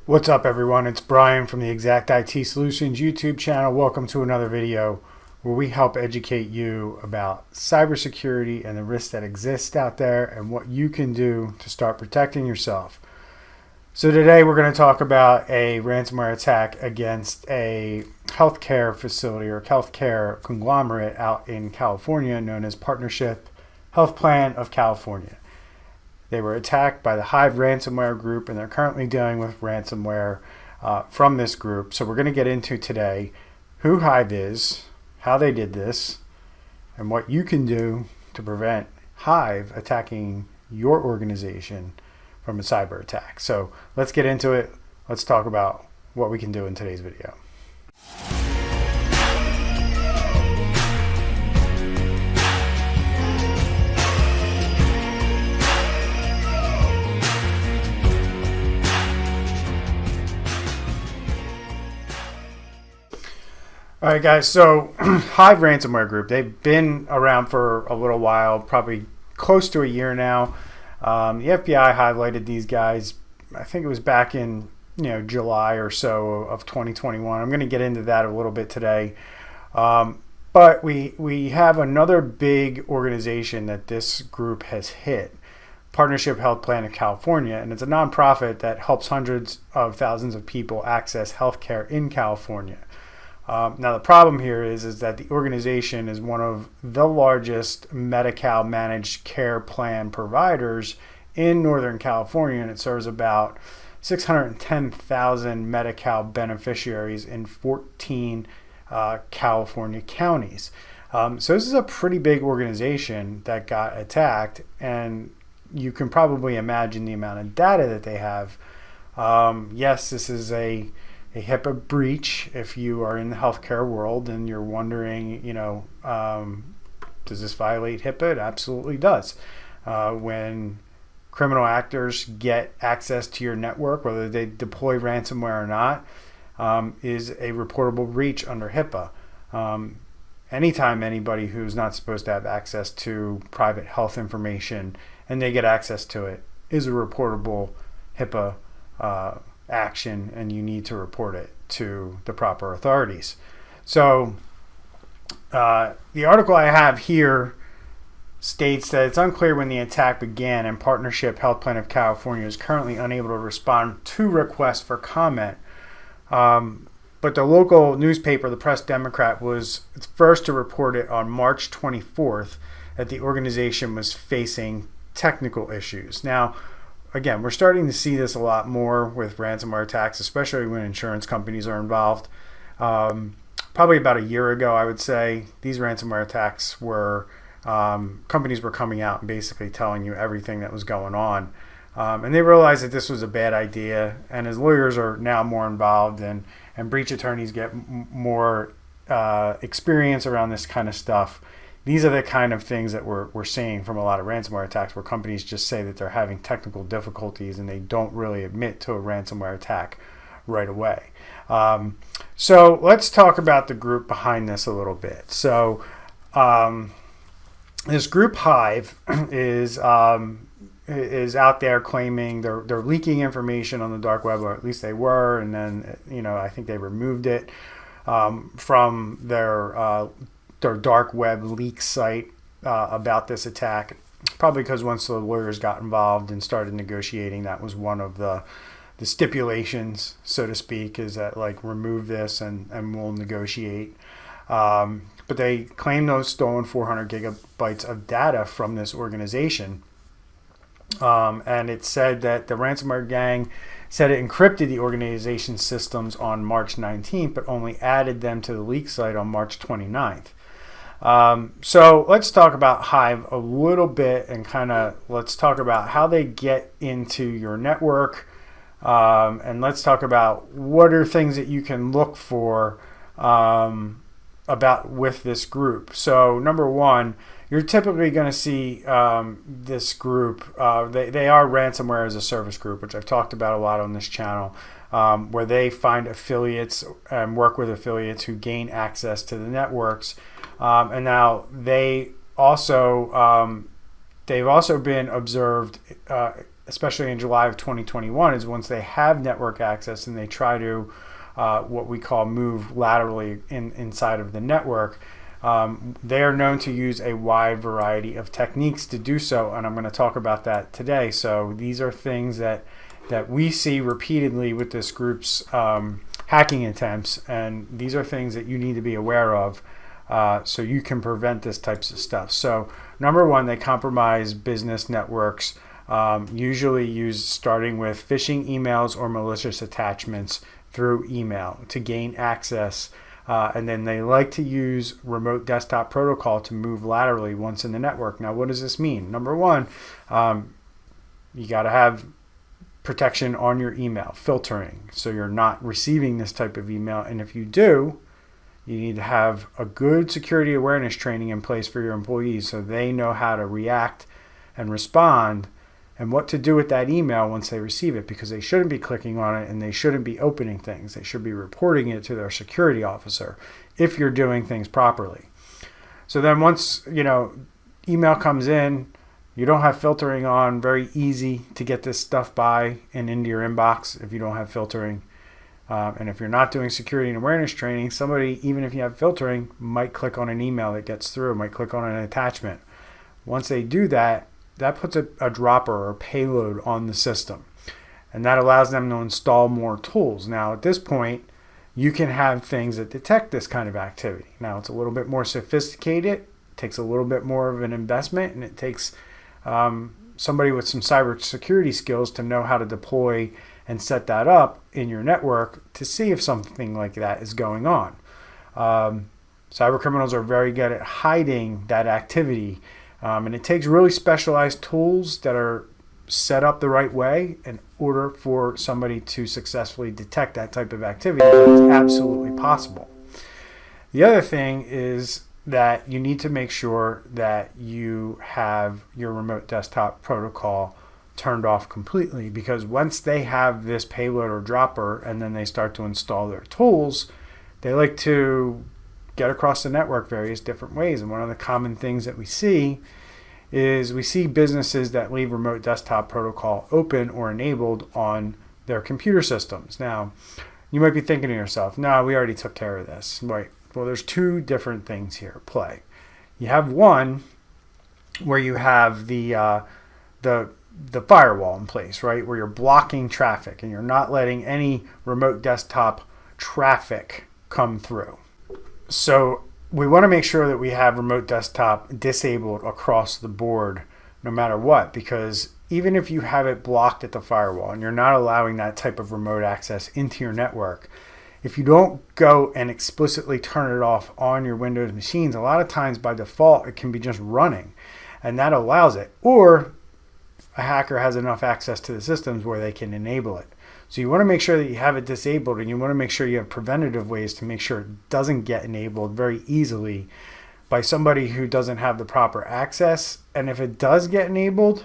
What's up, everyone? It's Bryan from the Exact IT Solutions YouTube channel. Welcome to another video where we help educate you about cybersecurity and the risks that exist out there and what you can do to start protecting yourself. So today we're going to talk about a ransomware attack against a healthcare facility or healthcare conglomerate out in California known as Partnership HealthPlan of California. They were attacked by the Hive ransomware group, and they're currently dealing with ransomware from this group. So we're going to get into today who Hive is, how they did this, and what you can do to prevent Hive attacking your organization from a cyber attack. So let's get into it. Let's talk about what we can do in today's video. All right, guys, so Hive Ransomware Group, they've been around for a little while, probably close to a year now. The FBI highlighted these guys, I think it was back in July or so of 2021. I'm going to get into that a little bit today. But we have another big organization that this group has hit, Partnership HealthPlan of California, and it's a nonprofit that helps hundreds of thousands of people access healthcare in California. Now the problem here is that the organization is one of the largest Medi-Cal managed care plan providers in Northern California, and it serves about 610,000 Medi-Cal beneficiaries in 14 California counties. So this is a pretty big organization that got attacked, and you can probably imagine the amount of data that they have. Yes, this is a HIPAA breach if you are in the healthcare world and you're wondering, does this violate HIPAA? It absolutely does. When criminal actors get access to your network, whether they deploy ransomware or not, is a reportable breach under HIPAA. Anytime anybody who's not supposed to have access to private health information and they get access to it is a reportable HIPAA action, and you need to report it to the proper authorities. So the article I have here states that it's unclear when the attack began, and Partnership HealthPlan of California is currently unable to respond to requests for comment. But the local newspaper, the Press Democrat, was first to report it on March 24th that the organization was facing technical issues. Now, again, we're starting to see this a lot more with ransomware attacks, especially when insurance companies are involved. Probably about a year ago, I would say, these ransomware attacks were, companies were coming out and basically telling you everything that was going on. And they realized that this was a bad idea. And as lawyers are now more involved and breach attorneys get more experience around this kind of stuff, these are the kind of things that we're seeing from a lot of ransomware attacks, where companies just say that they're having technical difficulties and they don't really admit to a ransomware attack right away. So let's talk about the group behind this a little bit. So this group Hive is out there claiming they're leaking information on the dark web, or at least they were, and then I think they removed it from their dark web leak site about this attack, probably because once the lawyers got involved and started negotiating, that was one of the stipulations, so to speak, is that remove this and we'll negotiate. But they claim those stolen 400 gigabytes of data from this organization. And it said that the ransomware gang said it encrypted the organization's systems on March 19th, but only added them to the leak site on March 29th. So let's talk about Hive a little bit, and let's talk about how they get into your network, and let's talk about what are things that you can look for about with this group. So number one, you're typically going to see this group, they are ransomware as a service group, which I've talked about a lot on this channel, where they find affiliates and work with affiliates who gain access to the networks. And now they've also been observed especially in July of 2021, is once they have network access and they try to what we call move laterally inside of the network. They are known to use a wide variety of techniques to do so, and I'm going to talk about that today. So these are things that we see repeatedly with this group's hacking attempts, and these are things that you need to be aware of so you can prevent this types of stuff. So number one, they compromise business networks, usually starting with phishing emails or malicious attachments through email to gain access. And then they like to use remote desktop protocol to move laterally once in the network. Now, what does this mean? Number one, you got to have protection on your email, filtering, so you're not receiving this type of email. And if you do, you need to have a good security awareness training in place for your employees so they know how to react and respond and what to do with that email once they receive it, because they shouldn't be clicking on it and they shouldn't be opening things. They should be reporting it to their security officer if you're doing things properly. So then once, email comes in, you don't have filtering on, very easy to get this stuff by and into your inbox if you don't have filtering. And if you're not doing security and awareness training, somebody, even if you have filtering, might click on an email that gets through, might click on an attachment. Once they do that, that puts a dropper or a payload on the system. And that allows them to install more tools. Now, at this point, you can have things that detect this kind of activity. Now, it's a little bit more sophisticated. It takes a little bit more of an investment, and it takes somebody with some cybersecurity skills to know how to deploy and set that up in your network to see if something like that is going on. Cybercriminals are very good at hiding that activity, and it takes really specialized tools that are set up the right way in order for somebody to successfully detect that type of activity. It's absolutely possible. The other thing is that you need to make sure that you have your remote desktop protocol turned off completely, because once they have this payload or dropper and then they start to install their tools, they like to get across the network various different ways. And one of the common things that we see is we see businesses that leave remote desktop protocol open or enabled on their computer systems. Now, you might be thinking to yourself, no, we already took care of this. Right. Well, there's two different things here at play. You have one where you have the firewall in place, right, where you're blocking traffic and you're not letting any remote desktop traffic come through. So we want to make sure that we have remote desktop disabled across the board no matter what, because even if you have it blocked at the firewall and you're not allowing that type of remote access into your network, if you don't go and explicitly turn it off on your Windows machines, a lot of times by default it can be just running, and that allows it. Or a hacker has enough access to the systems where they can enable it. So you want to make sure that you have it disabled, and you want to make sure you have preventative ways to make sure it doesn't get enabled very easily by somebody who doesn't have the proper access. And if it does get enabled,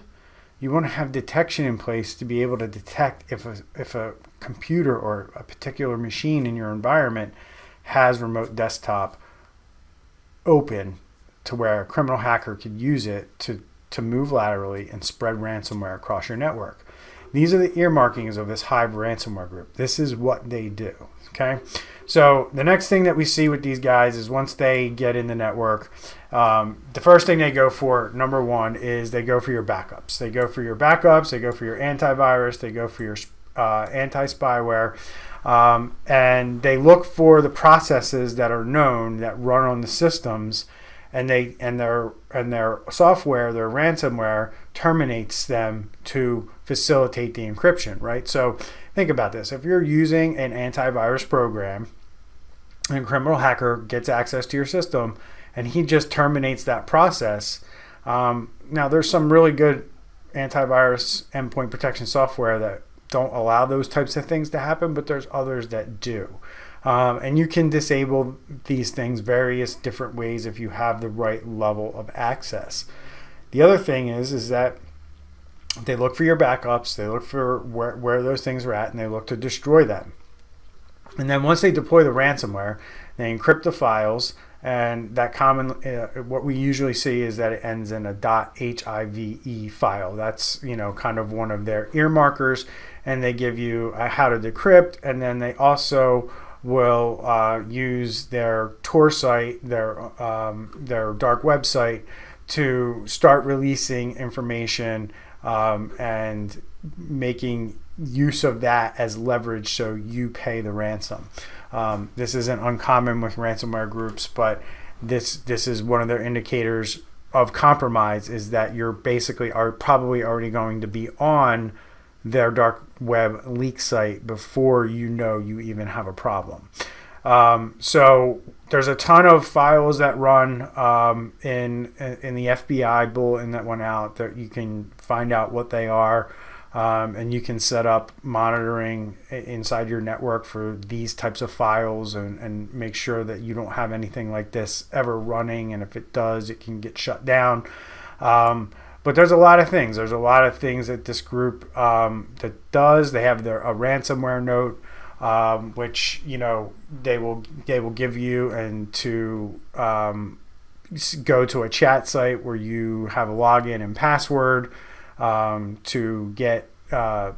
you want to have detection in place to be able to detect if a computer or a particular machine in your environment has remote desktop open to where a criminal hacker could use it to move laterally and spread ransomware across your network. These are the earmarkings of this Hive ransomware group. This is what they do. Okay, so the next thing that we see with these guys is once they get in the network, the first thing they go for, number one, is they go for your backups. They go for your backups. They go for your antivirus. They go for your anti-spyware, and they look for the processes that are known that run on the systems, and their software, their ransomware, terminates them to facilitate the encryption, right? So think about this. If you're using an antivirus program and a criminal hacker gets access to your system and he just terminates that process, now there's some really good antivirus endpoint protection software that don't allow those types of things to happen, but there's others that do. And you can disable these things various different ways if you have the right level of access. The other thing is that they look for your backups, they look for where those things are at, and they look to destroy them. And then once they deploy the ransomware, they encrypt the files, and that what we usually see is that it ends in a .hive file. That's kind of one of their earmarkers, and they give you how to decrypt, and then they also will use their Tor site, their dark website, to start releasing information and making use of that as leverage so you pay the ransom. This isn't uncommon with ransomware groups, but this is one of their indicators of compromise, is that you're basically are probably already going to be on their dark web leak site before you even have a problem. So there's a ton of files that run in the FBI bulletin that went out that you can find out what they are, and you can set up monitoring inside your network for these types of files and make sure that you don't have anything like this ever running, and if it does, it can get shut down. But there's a lot of things. There's a lot of things that this group that does. They have a ransomware note, which they will give you, and to go to a chat site where you have a login and password to get the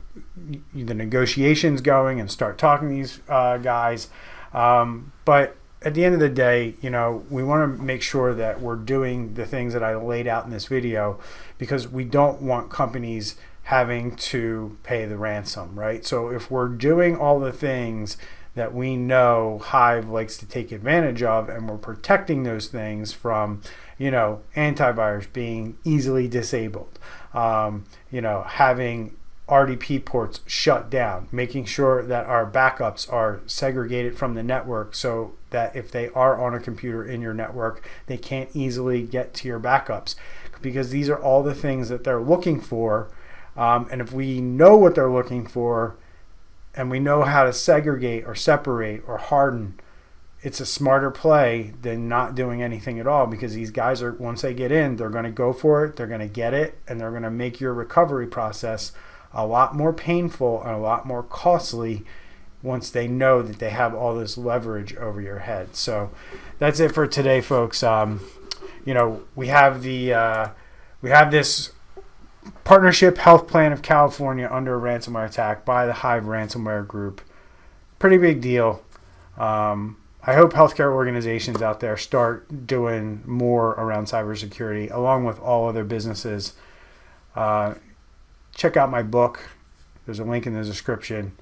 negotiations going and start talking to these guys. But at the end of the day, we want to make sure that we're doing the things that I laid out in this video, because we don't want companies having to pay the ransom, right? So if we're doing all the things that we know Hive likes to take advantage of, and we're protecting those things from, antivirus being easily disabled, having RDP ports shut down, making sure that our backups are segregated from the network so that if they are on a computer in your network, they can't easily get to your backups, because these are all the things that they're looking for. And if we know what they're looking for, and we know how to segregate or separate or harden, it's a smarter play than not doing anything at all, because these guys are, once they get in, they're going to go for it, they're going to get it, and they're going to make your recovery process a lot more painful and a lot more costly once they know that they have all this leverage over your head. So that's it for today, folks. We have this Partnership HealthPlan of California under a ransomware attack by the Hive ransomware group. Pretty big deal. I hope healthcare organizations out there start doing more around cybersecurity, along with all other businesses. Check out my book. There's a link in the description.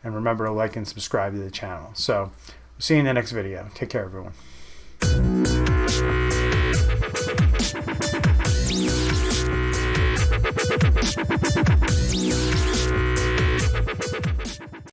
And remember to like and subscribe to the channel. So, see you in the next video. Take care, everyone.